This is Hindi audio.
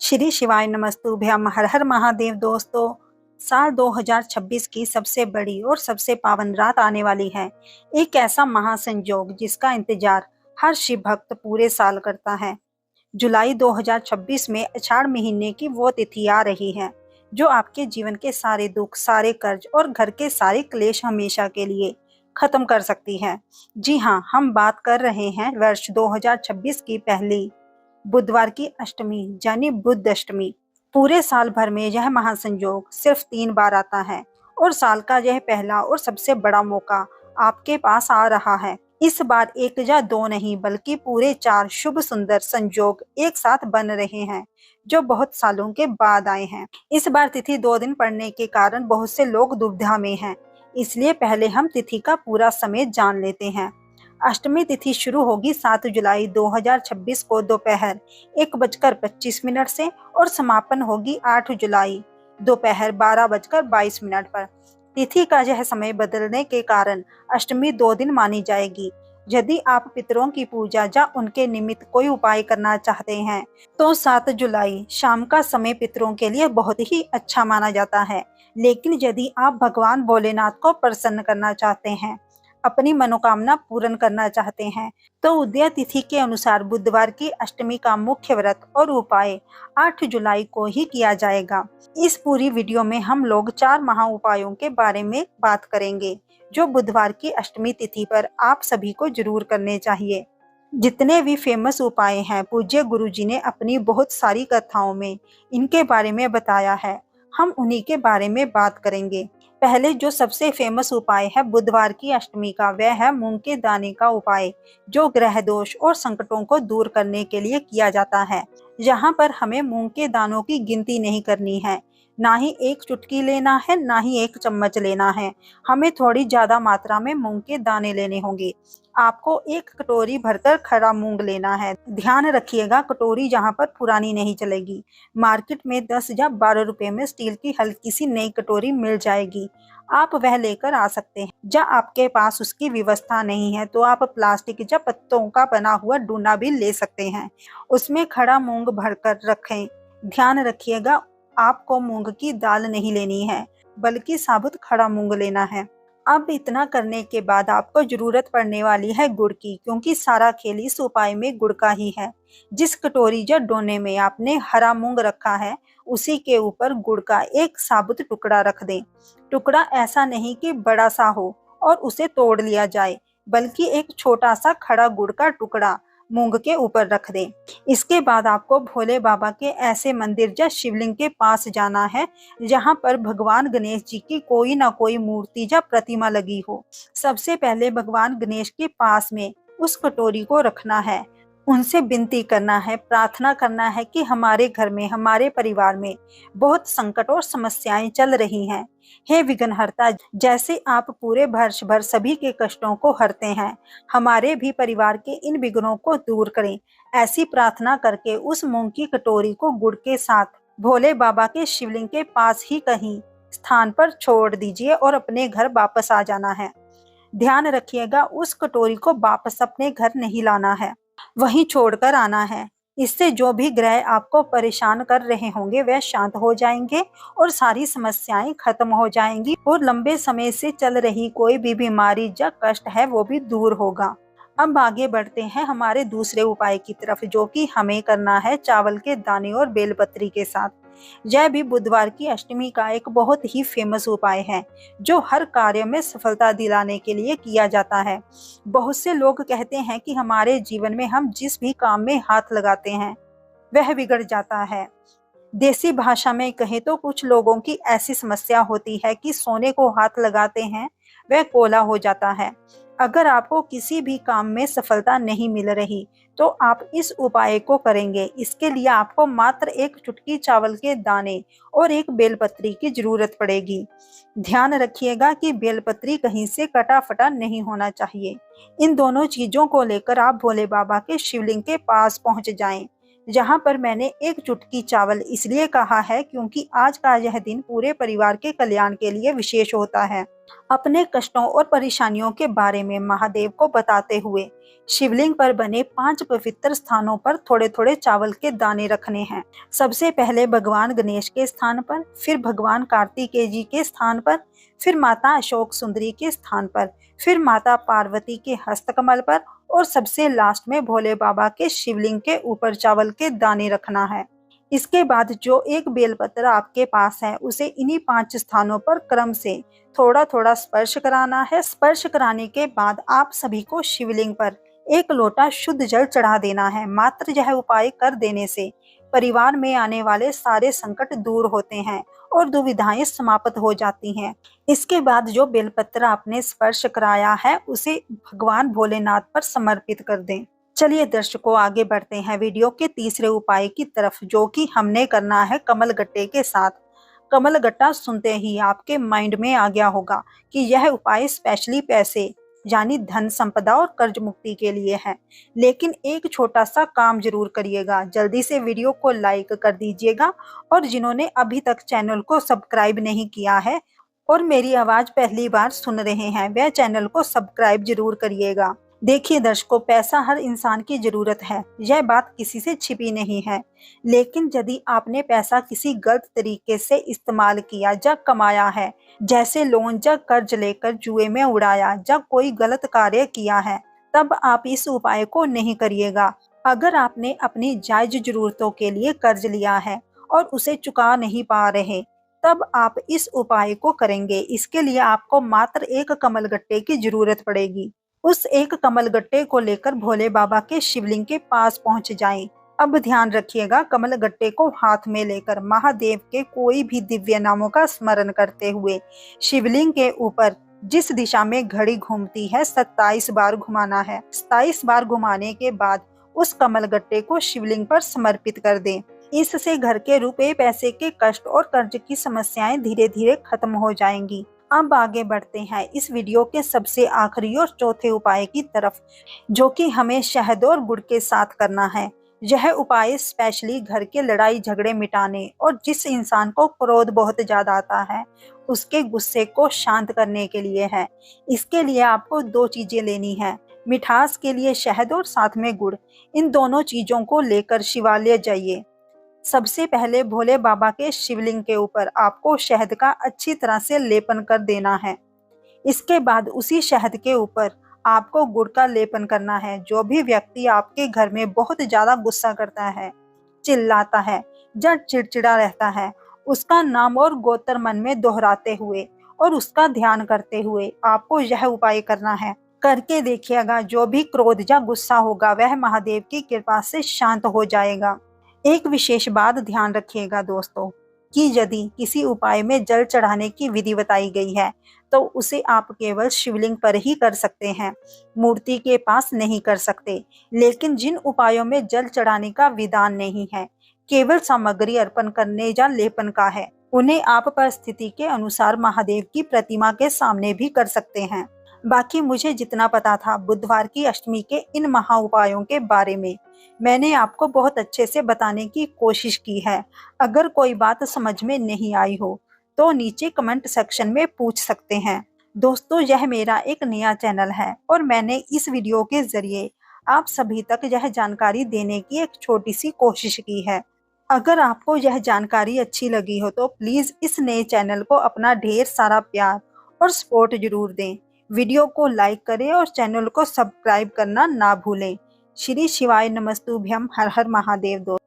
श्री शिवाय नमस्तुभ्यम। हर हर महादेव। दोस्तों, साल 2026 की सबसे बड़ी और सबसे पावन रात आने वाली है। एक ऐसा महासंयोग जिसका इंतजार हर शिव भक्त पूरे साल करता है। जुलाई 2026 में आषाढ़ महीने की वो तिथि आ रही है जो आपके जीवन के सारे दुख, सारे कर्ज और घर के सारे क्लेश हमेशा के लिए खत्म कर सकती है। जी हाँ, हम बात कर रहे हैं वर्ष 2026 की पहली बुधवार की अष्टमी यानी बुध अष्टमी। पूरे साल भर में यह महासंयोग सिर्फ 3 बार आता है और साल का यह पहला और सबसे बड़ा मौका आपके पास आ रहा है। इस बार एक या दो नहीं बल्कि पूरे 4 शुभ सुंदर संयोग एक साथ बन रहे हैं जो बहुत सालों के बाद आए हैं। इस बार तिथि 2 दिन पड़ने के कारण बहुत से लोग दुविधा में हैं, इसलिए पहले हम तिथि का पूरा समय जान लेते हैं। अष्टमी तिथि शुरू होगी 7 जुलाई 2026 को दोपहर 1:25 से और समापन होगी 8 जुलाई दोपहर 12:22 पर। तिथि का यह समय बदलने के कारण अष्टमी 2 दिन मानी जाएगी। यदि आप पितरों की पूजा या उनके निमित्त कोई उपाय करना चाहते हैं तो 7 जुलाई शाम का समय पितरों के लिए बहुत ही अच्छा माना जाता है। लेकिन यदि आप भगवान भोलेनाथ को प्रसन्न करना चाहते हैं, अपनी मनोकामना पूर्ण करना चाहते हैं, तो उदय तिथि के अनुसार बुधवार की अष्टमी का मुख्य व्रत और उपाय 8 जुलाई को ही किया जाएगा। इस पूरी वीडियो में हम लोग 4 महा उपायों के बारे में बात करेंगे जो बुधवार की अष्टमी तिथि पर आप सभी को जरूर करने चाहिए। जितने भी फेमस उपाय हैं, पूज्य गुरु जी ने अपनी बहुत सारी कथाओं में इनके बारे में बताया है। हम उन्हीं के बारे में बात करेंगे। पहले जो सबसे फेमस उपाय है बुधवार की अष्टमी का, वह है मूंग के दाने का उपाय, जो ग्रह दोष और संकटों को दूर करने के लिए किया जाता है। यहाँ पर हमें मूंग के दानों की गिनती नहीं करनी है, ना ही एक चुटकी लेना है, ना ही एक चम्मच लेना है। हमें थोड़ी ज्यादा मात्रा में मूंग के दाने लेने होंगे। आपको एक कटोरी भरकर खड़ा मूंग लेना है। ध्यान रखिएगा, कटोरी यहाँ पर पुरानी नहीं चलेगी। मार्केट में 10 या 12 रुपए में स्टील की हल्की सी नई कटोरी मिल जाएगी, आप वह लेकर आ सकते हैं। या आपके पास उसकी व्यवस्था नहीं है तो आप प्लास्टिक या पत्तों का बना हुआ डूना भी ले सकते हैं, उसमें खड़ा मूंग भरकर रखें। ध्यान रखिएगा, आपको मूंग की दाल नहीं लेनी है बल्कि साबुत खड़ा मूंग लेना है। अब इतना करने के बाद आपको जरूरत पड़ने वाली है गुड़ की, क्योंकि सारा खेल इस उपाय में गुड़ का ही है। जिस कटोरी या डोने में आपने हरा मूंग रखा है उसी के ऊपर गुड़ का एक साबुत टुकड़ा रख दें। टुकड़ा ऐसा नहीं कि बड़ा सा हो और उसे तोड़ लिया जाए, बल्कि एक छोटा सा खड़ा गुड़ का टुकड़ा मूंग के ऊपर रख दें। इसके बाद आपको भोले बाबा के ऐसे मंदिर या शिवलिंग के पास जाना है जहां पर भगवान गणेश जी की कोई ना कोई मूर्ति या प्रतिमा लगी हो। सबसे पहले भगवान गणेश के पास में उस कटोरी को रखना है, उनसे विनती करना है, प्रार्थना करना है कि हमारे घर में, हमारे परिवार में बहुत संकट और समस्याएं चल रही हैं। हे विघ्नहर्ता, जैसे आप पूरे वर्ष भर सभी के कष्टों को हरते हैं, हमारे भी परिवार के इन विघ्नों को दूर करें। ऐसी प्रार्थना करके उस मूंग की कटोरी को गुड़ के साथ भोले बाबा के शिवलिंग के पास ही कहीं स्थान पर छोड़ दीजिए और अपने घर वापस आ जाना है। ध्यान रखिएगा, उस कटोरी को वापस अपने घर नहीं लाना है, वहीं छोड़कर आना है। इससे जो भी ग्रह आपको परेशान कर रहे होंगे वह शांत हो जाएंगे और सारी समस्याएं खत्म हो जाएंगी और लंबे समय से चल रही कोई भी बीमारी या कष्ट है वो भी दूर होगा। अब आगे बढ़ते हैं हमारे दूसरे उपाय की तरफ, जो कि हमें करना है चावल के दाने और बेलपत्री के साथ। यह भी बुधवार की अष्टमी का एक बहुत ही फेमस उपाय है जो हर कार्य में सफलता दिलाने के लिए किया जाता है। बहुत से लोग कहते हैं कि हमारे जीवन में हम जिस भी काम में हाथ लगाते हैं वह बिगड़ जाता है। देसी भाषा में कहें तो कुछ लोगों की ऐसी समस्या होती है कि सोने को हाथ लगाते हैं वह कोला हो जाता है। अगर आपको किसी भी काम में सफलता नहीं मिल रही तो आप इस उपाय को करेंगे। इसके लिए आपको मात्र एक चुटकी चावल के दाने और एक बेलपत्री की जरूरत पड़ेगी। ध्यान रखिएगा कि बेलपत्री कहीं से कटा फटा नहीं होना चाहिए। इन दोनों चीजों को लेकर आप भोले बाबा के शिवलिंग के पास पहुंच जाएं। जहां पर मैंने एक चुटकी चावल इसलिए कहा है क्योंकि आज का यह दिन पूरे परिवार के कल्याण के लिए विशेष होता है। अपने कष्टों और परेशानियों के बारे में महादेव को बताते हुए शिवलिंग पर बने 5 पवित्र स्थानों पर थोड़े थोड़े चावल के दाने रखने हैं। सबसे पहले भगवान गणेश के स्थान पर, फिर भगवान कार्तिकेय जी के स्थान पर, फिर माता अशोक सुंदरी के स्थान पर, फिर माता पार्वती के हस्तकमल पर और सबसे लास्ट में भोले बाबा के शिवलिंग के ऊपर चावल के दाने रखना है। इसके बाद जो एक बेलपत्र आपके पास है उसे इन्हीं 5 स्थानों पर क्रम से थोड़ा थोड़ा स्पर्श कराना है। स्पर्श कराने के बाद आप सभी को शिवलिंग पर एक लोटा शुद्ध जल चढ़ा देना है। मात्र यह उपाय कर देने से परिवार में आने वाले सारे संकट दूर होते हैं और दुविधाएं समाप्त हो जाती हैं। इसके बाद जो बेलपत्र आपने स्पर्श कराया है उसे भगवान भोलेनाथ पर समर्पित कर दें। चलिए दर्शकों, आगे बढ़ते हैं वीडियो के तीसरे उपाय की तरफ, जो कि हमने करना है कमल गट्टे के साथ। कमल गट्टा सुनते ही आपके माइंड में आ गया होगा कि यह उपाय स्पेशली पैसे यानी धन संपदा और कर्ज मुक्ति के लिए है। लेकिन एक छोटा सा काम जरूर करिएगा, जल्दी से वीडियो को लाइक कर दीजिएगा और जिन्होंने अभी तक चैनल को सब्सक्राइब नहीं किया है और मेरी आवाज पहली बार सुन रहे हैं, वह चैनल को सब्सक्राइब जरूर करिएगा। देखिए दर्शकों, पैसा हर इंसान की जरूरत है, यह बात किसी से छिपी नहीं है। लेकिन यदि आपने पैसा किसी गलत तरीके से इस्तेमाल किया या कमाया है, जैसे लोन या कर्ज लेकर जुए में उड़ाया या कोई गलत कार्य किया है, तब आप इस उपाय को नहीं करिएगा। अगर आपने अपनी जायज जरूरतों के लिए कर्ज लिया है और उसे चुका नहीं पा रहे, तब आप इस उपाय को करेंगे। इसके लिए आपको मात्र एक कमल गट्टे की जरूरत पड़ेगी। उस एक कमल गट्टे को लेकर भोले बाबा के शिवलिंग के पास पहुंच जाएं। अब ध्यान रखिएगा, कमल गट्टे को हाथ में लेकर महादेव के कोई भी दिव्य नामों का स्मरण करते हुए शिवलिंग के ऊपर जिस दिशा में घड़ी घूमती है 27 बार घुमाना है। 27 बार घुमाने के बाद उस कमल गट्टे को शिवलिंग पर समर्पित कर दें। इससे घर के रुपए पैसे के कष्ट और कर्ज की समस्याएं धीरे धीरे खत्म हो जाएंगी। अब आगे बढ़ते हैं इस वीडियो के सबसे आखिरी और चौथे उपाय की तरफ, जो कि हमें शहद और गुड़ के साथ करना है। यह उपाय स्पेशली घर के लड़ाई झगड़े मिटाने और जिस इंसान को क्रोध बहुत ज्यादा आता है उसके गुस्से को शांत करने के लिए है। इसके लिए आपको 2 चीजें लेनी है, मिठास के लिए शहद और साथ में गुड़। इन दोनों चीजों को लेकर शिवालय जाइए। सबसे पहले भोले बाबा के शिवलिंग के ऊपर आपको शहद का अच्छी तरह से लेपन कर देना है। इसके बाद उसी शहद के ऊपर आपको गुड़ का लेपन करना है। जो भी व्यक्ति आपके घर में बहुत ज्यादा गुस्सा करता है, चिल्लाता है या चिड़चिड़ा रहता है, उसका नाम और गोत्र मन में दोहराते हुए और उसका ध्यान करते हुए आपको यह उपाय करना है। करके देखिएगा, जो भी क्रोध या गुस्सा होगा वह महादेव की कृपा से शांत हो जाएगा। एक विशेष बात ध्यान रखिएगा दोस्तों, कि यदि किसी उपाय में जल चढ़ाने की विधि बताई गई है तो उसे आप केवल शिवलिंग पर ही कर सकते हैं, मूर्ति के पास नहीं कर सकते। लेकिन जिन उपायों में जल चढ़ाने का विधान नहीं है, केवल सामग्री अर्पण करने या लेपन का है, उन्हें आप परिस्थिति के अनुसार महादेव की प्रतिमा के सामने भी कर सकते हैं। बाकी मुझे जितना पता था बुधवार की अष्टमी के इन महा उपायों के बारे में, मैंने आपको बहुत अच्छे से बताने की कोशिश की है। अगर कोई बात समझ में नहीं आई हो तो नीचे कमेंट सेक्शन में पूछ सकते हैं। दोस्तों, यह मेरा एक नया चैनल है और मैंने इस वीडियो के जरिए आप सभी तक यह जानकारी देने की एक छोटी सी कोशिश की है। अगर आपको यह जानकारी अच्छी लगी हो तो प्लीज इस नए चैनल को अपना ढेर सारा प्यार और सपोर्ट जरूर दें। वीडियो को लाइक करें और चैनल को सब्सक्राइब करना ना भूलें। श्री शिवाय नमस्तुभ्यम। हर हर महादेव।